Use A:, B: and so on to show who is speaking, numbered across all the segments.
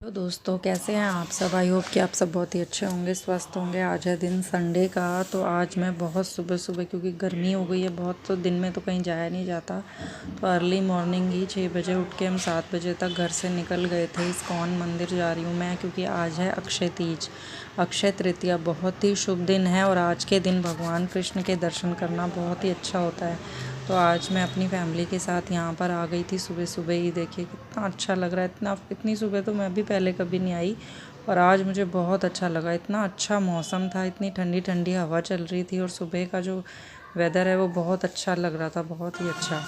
A: तो दोस्तों कैसे हैं आप सब। आई होप कि आप सब बहुत ही अच्छे होंगे, स्वस्थ होंगे। आज है दिन संडे का। तो आज मैं बहुत सुबह सुबह, क्योंकि गर्मी हो गई है बहुत, तो दिन में तो कहीं जाया नहीं जाता, तो अर्ली मॉर्निंग ही 6 बजे उठ के हम 7 बजे तक घर से निकल गए थे। इस्कॉन मंदिर जा रही हूँ मैं, क्योंकि आज है अक्षय तीज, अक्षय तृतीया। बहुत ही शुभ दिन है और आज के दिन भगवान कृष्ण के दर्शन करना बहुत ही अच्छा होता है। तो आज मैं अपनी फैमिली के साथ यहाँ पर आ गई थी सुबह सुबह ही। देखिए कितना अच्छा लग रहा है। इतनी सुबह तो मैं भी पहले कभी नहीं आई, और आज मुझे बहुत अच्छा लगा। इतना अच्छा मौसम था, इतनी ठंडी ठंडी हवा चल रही थी, और सुबह का जो वेदर है वो बहुत अच्छा लग रहा था, बहुत ही अच्छा।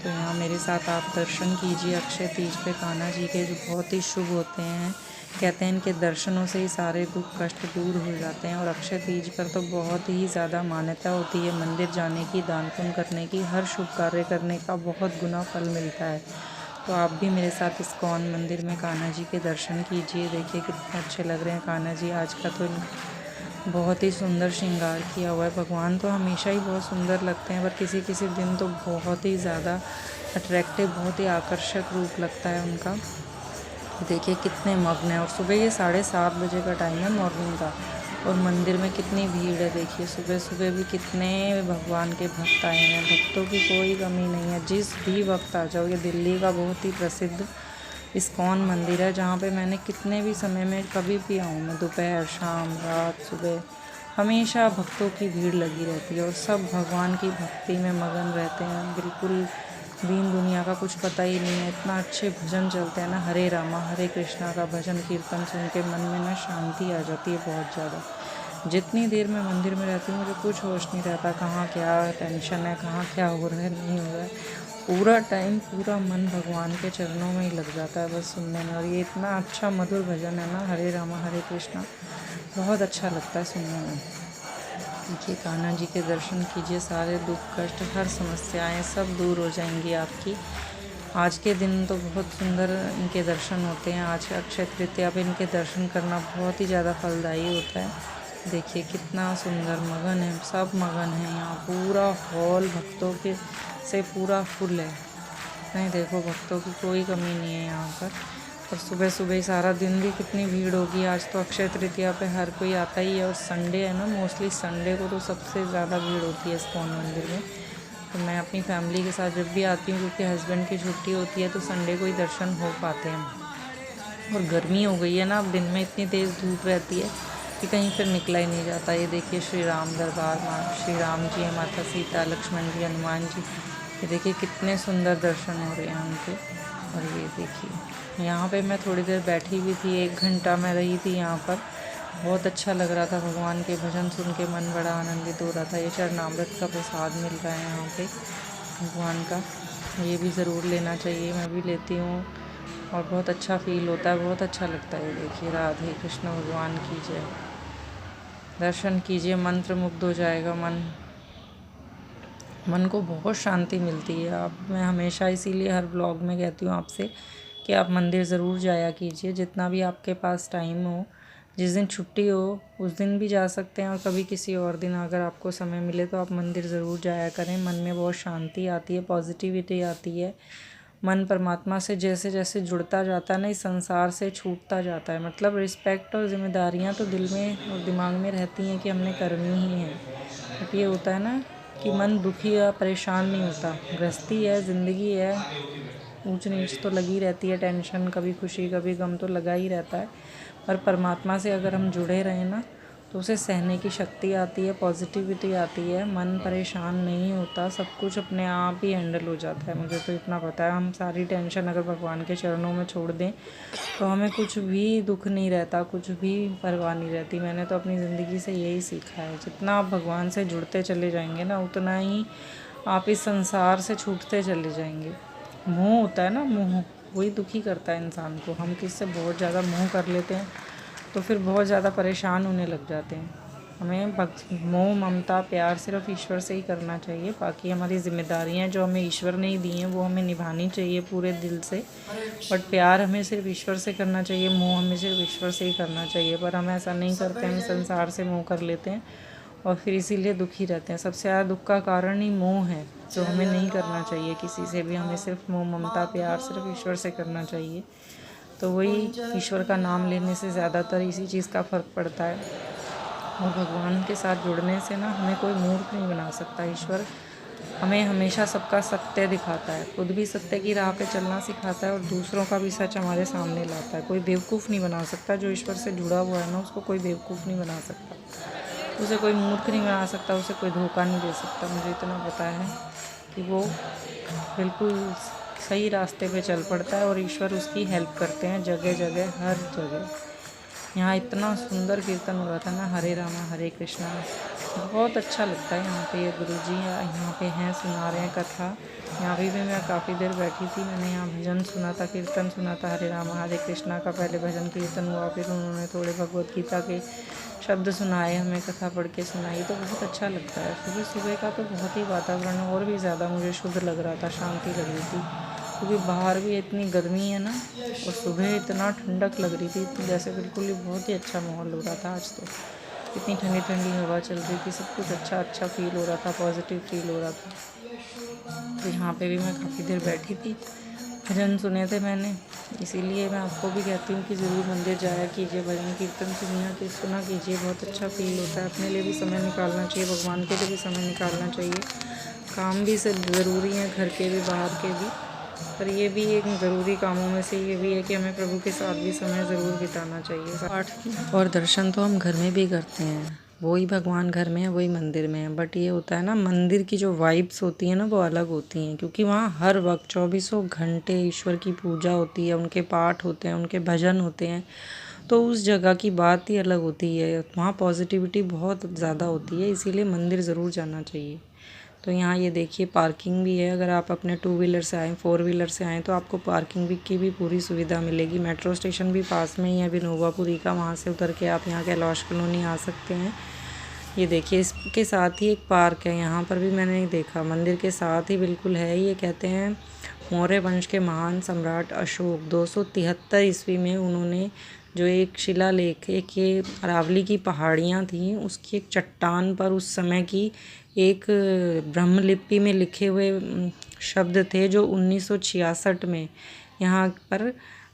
A: तो यहाँ मेरे साथ आप दर्शन कीजिए अक्षय तीज पे कान्हा जी के, जो बहुत ही शुभ होते हैं। कहते हैं इनके दर्शनों से ही सारे दुख कष्ट दूर हो जाते हैं। और अक्षय तीज पर तो बहुत ही ज़्यादा मान्यता होती है मंदिर जाने की, दान पुण्य करने की, हर शुभ कार्य करने का बहुत गुना फल मिलता है। तो आप भी मेरे साथ इस्कॉन मंदिर में कान्हा जी के दर्शन कीजिए। देखिए कितने अच्छे लग रहे हैं कान्हा जी। आज का तो बहुत ही सुंदर श्रृंगार किया हुआ है। भगवान तो हमेशा ही बहुत सुंदर लगते हैं, पर किसी किसी दिन तो बहुत ही ज़्यादा अट्रैक्टिव, बहुत ही आकर्षक रूप लगता है उनका। देखिए कितने मग्न हैं, और सुबह ये 7:30 बजे का टाइम है मॉर्निंग का, और मंदिर में कितनी भीड़ है। देखिए सुबह सुबह भी कितने भगवान के भक्त आए हैं। भक्तों की कोई कमी नहीं है, जिस भी वक्त आ जाओ। ये दिल्ली का बहुत ही प्रसिद्ध इस्कॉन मंदिर है, जहाँ पे मैंने कितने भी समय में कभी भी आऊँ मैं, दोपहर शाम रात सुबह, हमेशा भक्तों की भीड़ लगी रहती है, और सब भगवान की भक्ति में मगन रहते हैं। बिल्कुल दीन दुनिया का कुछ पता ही नहीं है। इतना अच्छे भजन चलते हैं ना, हरे रामा हरे कृष्णा का भजन कीर्तन सुन के मन में ना शांति आ जाती है बहुत ज़्यादा। जितनी देर मैं मंदिर में रहती हूँ मुझे कुछ होश नहीं रहता, कहाँ क्या टेंशन है, कहाँ क्या हो रहा है नहीं हो रहा है। पूरा टाइम पूरा मन भगवान के चरणों में ही लग जाता है बस सुनने में। और ये इतना अच्छा मधुर भजन है ना, हरे रामा हरे कृष्णा, बहुत अच्छा लगता है सुनने में। देखिए कान्हा जी के दर्शन कीजिए, सारे दुख कष्ट हर समस्याएं सब दूर हो जाएंगी आपकी। आज के दिन तो बहुत सुंदर इनके दर्शन होते हैं। आज अक्षय तृतीया पे इनके दर्शन करना बहुत ही ज़्यादा फलदायी होता है। देखिए कितना सुंदर मगन है, सब मगन है यहाँ। पूरा हॉल भक्तों के से पूरा फुल है। नहीं देखो भक्तों की कोई कमी नहीं है यहाँ पर। और सुबह सुबह ही सारा दिन भी कितनी भीड़ होगी। आज तो अक्षय तृतीया पे हर कोई आता ही है, और संडे है ना, मोस्टली संडे को तो सबसे ज़्यादा भीड़ होती है इस्कॉन मंदिर में। तो मैं अपनी फैमिली के साथ जब भी आती हूँ, क्योंकि हस्बैंड की छुट्टी होती है, तो संडे को ही दर्शन हो पाते हैं। और गर्मी हो गई है ना, अब दिन में इतनी तेज़ धूप रहती है कि कहीं फिर निकला ही नहीं जाता। ये देखिए श्री राम दरबार, श्री राम जी है, माता सीता, लक्ष्मण जी, हनुमान जी। ये देखिए कितने सुंदर दर्शन हो रहे हैं उनके। और ये देखिए यहाँ पे मैं थोड़ी देर बैठी हुई थी, 1 घंटा मैं रही थी यहाँ पर। बहुत अच्छा लग रहा था, भगवान के भजन सुन के मन बड़ा आनंदित हो रहा था। ये चरणामृत का प्रसाद मिल रहा है यहाँ पे भगवान का, ये भी ज़रूर लेना चाहिए, मैं भी लेती हूँ, और बहुत अच्छा फील होता है, बहुत अच्छा लगता है। देखिए राधे कृष्ण भगवान की जय। दर्शन कीजिए, मंत्र मुग्ध हो जाएगा मन, मन को बहुत शांति मिलती है। आप मैं हमेशा इसीलिए हर ब्लॉग में कहती हूँ आपसे कि आप मंदिर ज़रूर जाया कीजिए, जितना भी आपके पास टाइम हो। जिस दिन छुट्टी हो उस दिन भी जा सकते हैं, और कभी किसी और दिन अगर आपको समय मिले तो आप मंदिर ज़रूर जाया करें। मन में बहुत शांति आती है, पॉजिटिविटी आती है। मन परमात्मा से जैसे जैसे जुड़ता जाता है ना, इस संसार से छूटता जाता है। मतलब रिस्पेक्ट और जिम्मेदारियाँ तो दिल में और दिमाग में रहती हैं कि हमने करनी ही है, बट ये होता है ना कि मन दुखी या परेशान नहीं होता। गृहस्थी है, ज़िंदगी है, ऊंच नीच तो लगी रहती है, टेंशन कभी खुशी कभी गम तो लगा ही रहता है। पर परमात्मा से अगर हम जुड़े रहें ना, तो उसे सहने की शक्ति आती है, पॉजिटिविटी आती है, मन परेशान नहीं होता, सब कुछ अपने आप ही हैंडल हो जाता है। मुझे तो इतना पता है, हम सारी टेंशन अगर भगवान के चरणों में छोड़ दें तो हमें कुछ भी दुख नहीं रहता, कुछ भी परवाह नहीं रहती। मैंने तो अपनी ज़िंदगी से यही सीखा है। जितना आप भगवान से जुड़ते चले जाएंगे ना, उतना ही आप इस संसार से छूटते चले जाएंगे। मोह होता है ना, मोह वही दुखी करता है इंसान को। हम किससे बहुत ज़्यादा मोह कर लेते हैं तो फिर बहुत ज़्यादा परेशान होने लग जाते हैं। हमें मोह ममता प्यार सिर्फ ईश्वर से ही करना चाहिए। बाकी हमारी जिम्मेदारियां जो हमें ईश्वर ने ही दी हैं वो हमें निभानी चाहिए पूरे दिल से। बट प्यार हमें सिर्फ ईश्वर से करना चाहिए, मोह हमें सिर्फ ईश्वर से ही करना चाहिए। पर हम ऐसा नहीं करते, हम संसार से मोह कर लेते हैं और फिर इसीलिए दुखी रहते हैं। सबसे ज़्यादा दुख का कारण ही मोह है, जो हमें नहीं करना चाहिए किसी से भी। हमें सिर्फ मोह ममता प्यार सिर्फ ईश्वर से करना चाहिए। तो वही ईश्वर का नाम लेने से ज़्यादातर इसी चीज़ का फ़र्क पड़ता है। और भगवान के साथ जुड़ने से ना हमें कोई मूर्ख नहीं बना सकता। ईश्वर हमें हमेशा सबका सत्य दिखाता है, खुद भी सत्य की राह पे चलना सिखाता है और दूसरों का भी सच हमारे सामने लाता है। कोई बेवकूफ़ नहीं बना सकता। जो ईश्वर से जुड़ा हुआ है ना, उसको कोई बेवकूफ़ नहीं बना सकता, उसे कोई मूर्ख नहीं बना सकता, उसे कोई धोखा नहीं दे सकता। मुझे इतना पता है कि वो बिल्कुल सही रास्ते पे चल पड़ता है और ईश्वर उसकी हेल्प करते हैं जगह जगह, हर जगह। यहाँ इतना सुंदर कीर्तन हो रहा था ना, हरे रामा हरे कृष्णा, बहुत अच्छा लगता है। यहाँ पे ये गुरुजी यहाँ पे हैं, सुना रहे हैं कथा। यहाँ भी मैं काफ़ी देर बैठी थी, मैंने यहाँ भजन सुना था, कीर्तन सुना था हरे रामा हरे कृष्णा का। पहले भजन कीर्तन हुआ, फिर उन्होंने थोड़े भगवत गीता के शब्द सुनाए, हमें कथा पढ़ के सुनाई, तो बहुत अच्छा लगता है। सुबह सुबह का तो बहुत ही वातावरण और भी ज़्यादा मुझे शुद्ध लग रहा था, शांति लग रही थी, क्योंकि बाहर भी इतनी गर्मी है ना और सुबह इतना ठंडक लग रही थी, जैसे बिल्कुल ही बहुत ही अच्छा माहौल हो रहा था। आज तो इतनी ठंडी ठंडी हवा चल रही थी, सब कुछ अच्छा अच्छा फील हो रहा था, पॉजिटिव फील हो रहा था। तो यहाँ पे भी मैं काफ़ी देर बैठी थी, भजन सुने थे मैंने, इसीलिए मैं आपको भी कहती हूँ कि ज़रूर मंदिर जाया कीजिए, भजन कीर्तन सुना कीजिए, बहुत अच्छा फील होता है। अपने लिए भी समय निकालना चाहिए, भगवान के लिए भी समय निकालना चाहिए। काम भी सब ज़रूरी हैं, घर के भी बाहर के भी, पर ये भी एक ज़रूरी कामों में से ये भी है कि हमें प्रभु के साथ भी समय ज़रूर बिताना चाहिए। पाठ और दर्शन तो हम घर में भी करते हैं, वही भगवान घर में है, वही मंदिर में है, बट ये होता है ना, मंदिर की जो वाइब्स होती हैं ना, वो अलग होती हैं, क्योंकि वहाँ हर वक्त 24 घंटे ईश्वर की पूजा होती है, उनके पाठ होते हैं, उनके भजन होते हैं, तो उस जगह की बात ही अलग होती है। वहाँ पॉजिटिविटी बहुत ज़्यादा होती है, इसीलिए मंदिर ज़रूर जाना चाहिए। तो यहाँ ये देखिए पार्किंग भी है, अगर आप अपने 2 व्हीलर से आएँ, 4 व्हीलर से आएँ तो आपको पार्किंग की भी पूरी सुविधा मिलेगी। मेट्रो स्टेशन भी पास में ही है विनोबापुरी का, वहाँ से उतर के आप यहाँ कैलाश कॉलोनी आ सकते हैं। ये देखिए इसके साथ ही एक पार्क है, यहाँ पर भी मैंने देखा, मंदिर के साथ ही बिल्कुल है। ये कहते हैं मौर्य वंश के महान सम्राट अशोक 273 ईस्वी में उन्होंने जो एक शिलालेख, एक ये अरावली की पहाड़ियाँ थीं, उसकी एक चट्टान पर उस समय की एक ब्रह्मलिपि में लिखे हुए शब्द थे, जो 1966 में यहाँ पर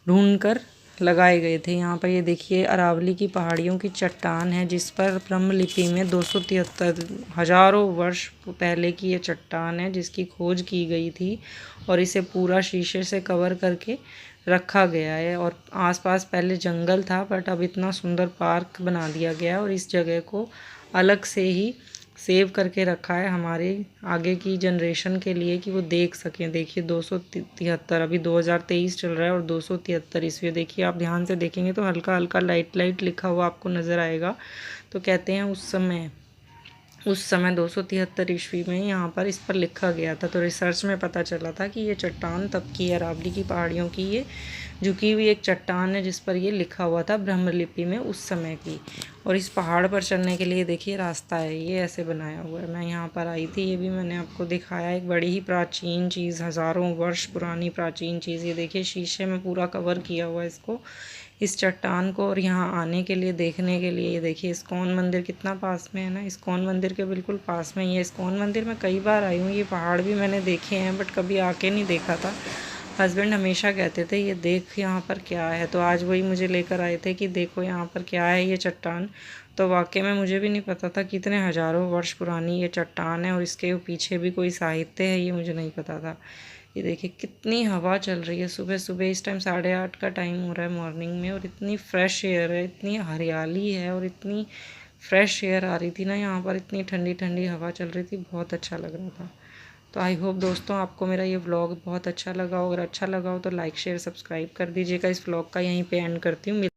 A: ढूंढकर लगाए गए थे। यहाँ पर ये देखिए अरावली की पहाड़ियों की चट्टान है, जिस पर ब्रह्मलिपि में 273 हज़ारों वर्ष पहले की ये चट्टान है, जिसकी खोज की गई थी और इसे पूरा शीशे से कवर करके रखा गया है। और आसपास पहले जंगल था, बट अब इतना सुंदर पार्क बना दिया गया है और इस जगह को अलग से ही सेव करके रखा है हमारे आगे की जनरेशन के लिए, कि वो देख सकें। देखिए 273, अभी 2023 चल रहा है और 273 ईस्वी, देखिए आप ध्यान से देखेंगे तो हल्का हल्का लाइट लाइट लिखा हुआ आपको नज़र आएगा। तो कहते हैं उस समय 273 ईस्वी में यहाँ पर इस पर लिखा गया था। तो रिसर्च में पता चला था कि ये चट्टान तब की है, अरावली की पहाड़ियों की ये झुकी हुई एक चट्टान है, जिस पर ये लिखा हुआ था ब्रह्मलिपि में उस समय की। और इस पहाड़ पर चढ़ने के लिए देखिए रास्ता है, ये ऐसे बनाया हुआ है। मैं यहाँ पर आई थी, ये भी मैंने आपको दिखाया, एक बड़ी ही प्राचीन चीज़, हज़ारों वर्ष पुरानी प्राचीन चीज़। ये देखिए शीशे में पूरा कवर किया हुआ है इसको, इस चट्टान को। और यहाँ आने के लिए, देखने के लिए, ये देखिए इस्कॉन मंदिर कितना पास में है ना, इस्कॉन मंदिर के बिल्कुल पास में ही है। इस्कॉन मंदिर में कई बार आई हूँ, ये पहाड़ भी मैंने देखे हैं, बट कभी आके नहीं देखा था। हस्बैंड हमेशा कहते थे ये देख यहाँ पर क्या है, तो आज वही मुझे लेकर आए थे कि देखो यहाँ पर क्या है ये चट्टान। तो वाकई में मुझे भी नहीं पता था कितने हज़ारों वर्ष पुरानी ये चट्टान है और इसके पीछे भी कोई साहित्य है, ये मुझे नहीं पता था। ये देखिए कितनी हवा चल रही है सुबह सुबह, इस टाइम 8:30 का टाइम हो रहा है मॉर्निंग में, और इतनी फ्रेश एयर है, इतनी हरियाली है और इतनी फ्रेश एयर आ रही थी ना यहाँ पर, इतनी ठंडी ठंडी हवा चल रही थी, बहुत अच्छा लग रहा था। तो आई होप दोस्तों आपको मेरा ये व्लॉग बहुत अच्छा लगा हो। अगर अच्छा लगा हो तो लाइक शेयर सब्सक्राइब कर दीजिएगा। इस व्लॉग का यहीं पे एंड करती हूँ।